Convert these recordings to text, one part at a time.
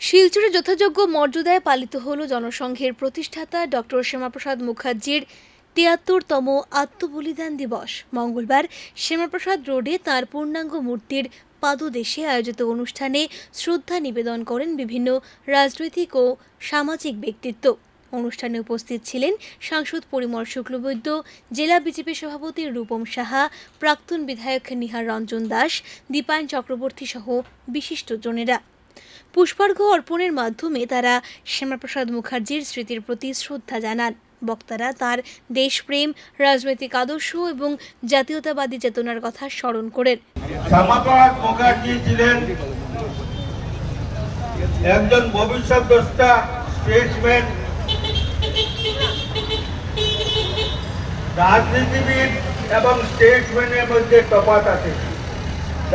শিলচরে যথাযোগ্য মর্যাদায় পালিত হল জনসংঘের প্রতিষ্ঠাতা ডক্টর শ্যামাপ্রসাদ মুখার্জির ৭৩তম আত্মবলিদান দিবস। মঙ্গলবার শ্যামাপ্রসাদ রোডে তাঁর পূর্ণাঙ্গ মূর্তির পাদদেশে আয়োজিত অনুষ্ঠানে শ্রদ্ধা নিবেদন করেন বিভিন্ন রাজনৈতিক ও সামাজিক ব্যক্তিত্ব। অনুষ্ঠানে উপস্থিত ছিলেন সাংসদ পরিমল শুক্লবৈদ্য, জেলা বিজেপি সভাপতি রূপম সাহা, প্রাক্তন বিধায়ক নিহার রঞ্জন দাস, দীপায়ন চক্রবর্তী সহ বিশিষ্টজনেরা। পুষ্পার্ঘ্য অর্পণের মাধ্যমে তারা শ্যামাপ্রসাদ মুখার্জির স্মৃতির প্রতি শ্রদ্ধা জানান। বক্তারা তার দেশপ্রেম, রাজনৈতিক আদর্শ এবং জাতীয়তাবাদী চেতনার কথা স্মরণ করেন। শ্যামাপ্রসাদ মুখার্জি ছিলেন একজন ভবিষ্যদ্রষ্টা, স্টেটসম্যান, রাজনীতিবিদ এবং স্টেটসম্যানের মধ্যে তফাৎ আছে।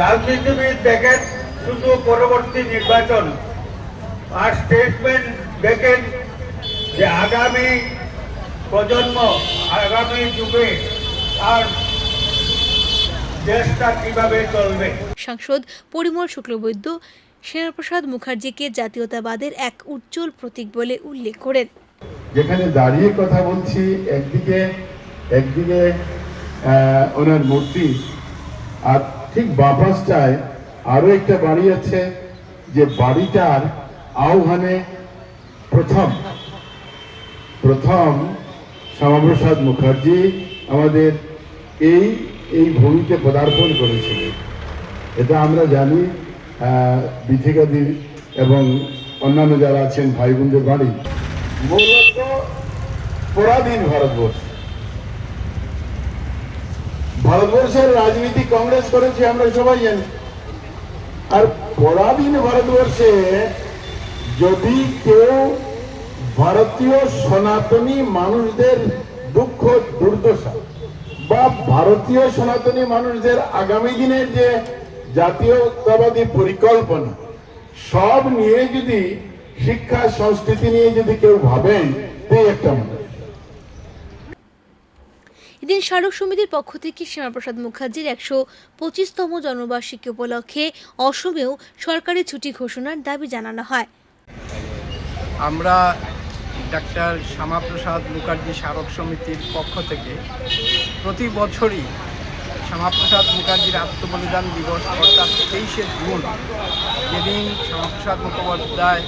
রাজনীতিবিদ দেখেন শুধু পরবর্তী নির্বাচন, আর স্টেটসম্যান দেখেন যে আগামী প্রজন্ম, আগামী যুগে আর দেশটা কিভাবে চলবে। সাংসদ পরিমল শুক্লবৈদ্য শ্যামাপ্রসাদ মুখার্জিকে জাতীয়তাবাদের এক উজ্জ্বল প্রতীক বলে উল্লেখ করেন। যেখানে দাঁড়িয়ে কথা বলছি, একদিকে ওনার মূর্তি, আর ঠিক বাপাসটায় আরো একটা বাড়ি আছে, যে বাড়িটার আহ্বানে প্রথম শ্যামাপ্রসাদ মুখার্জি আমাদের এই ভূমিতে পদার্পণ করেছিলেন। এটা আমরা জানি। বিথিকাদি এবং অন্যান্য যারা আছেন ভাই বোনদের বাড়ি মূলত পরাধীন ভারতবর্ষের রাজনীতি কংগ্রেস করেছে, আমরা সবাই জানি। আর পরাধীন ভারতবর্ষে যদি কেউ ভারতীয় সনাতনী মানুষদের দুঃখ দুর্দশা বা ভারতীয় সনাতনী মানুষদের আগামী দিনের যে জাতীয়তাবাদী পরিকল্পনা সব নিয়ে যদি শিক্ষা সংস্কৃতি নিয়ে যদি কেউ ভাবেন, এই একটা এদিন স্মারক সমিতির পক্ষ থেকে শ্যামাপ্রসাদ মুখার্জির ১২৫তম জন্মবার্ষিকী উপলক্ষে অসমেও সরকারি ছুটি ঘোষণার দাবি জানানো হয়। আমরা ডাক্তার শ্যামাপ্রসাদ মুখার্জি স্মারক সমিতির পক্ষ থেকে প্রতি বছরই শ্যামাপ্রসাদ মুখার্জির আত্মবলিদান দিবস অর্থাৎ ২৩শে জুন, যেদিন শ্যামাপ্রসাদ মুখোপাধ্যায়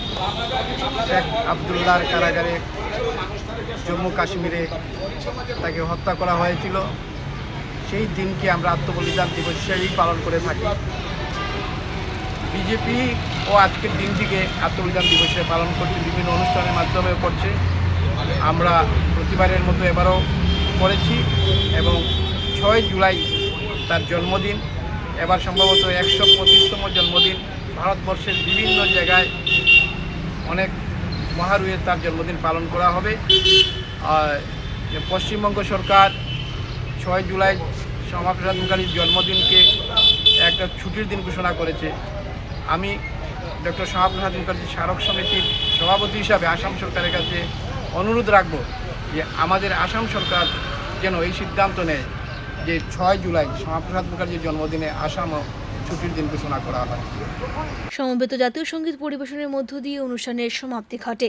শেখ আবদুল্লাহর কারাগারে জম্মু কাশ্মীরে তাকে হত্যা করা হয়েছিল, সেই দিনকে আমরা আত্মবলিদান দিবস হিসেবেই পালন করে থাকি। বিজেপি ও আজকের দিনটিকে আত্মবলিদান দিবস হিসেবে পালন করছে, বিভিন্ন অনুষ্ঠানের মাধ্যমেও করছে। আমরা প্রতিবারের মতো এবারও করেছি এবং ৬ জুলাই তার জন্মদিন। এবার সম্ভবত ১২৫তম জন্মদিন। ভারতবর্ষের বিভিন্ন জায়গায় অনেক মহারুয়ে তার জন্মদিন পালন করা হবে। পশ্চিমবঙ্গ সরকার ৬ জুলাই শ্যামাপ্রসাদ মুখার্জির জন্মদিনকে একটা ছুটির দিন ঘোষণা করেছে। আমি ডক্টর শ্যামাপ্রসাদ মুখার্জি স্মারক সমিতির সভাপতি হিসাবে আসাম সরকারের কাছে অনুরোধ রাখব যে আমাদের আসাম সরকার যেন এই সিদ্ধান্ত নেয় যে ৬ জুলাই শ্যামাপ্রসাদ মুখার্জির জন্মদিনে আসামও ছুটির দিন ঘোষণা করা হয়। সমবেত জাতীয় সঙ্গীত পরিবেশনের মধ্য দিয়ে অনুষ্ঠানের সমাপ্তি ঘটে।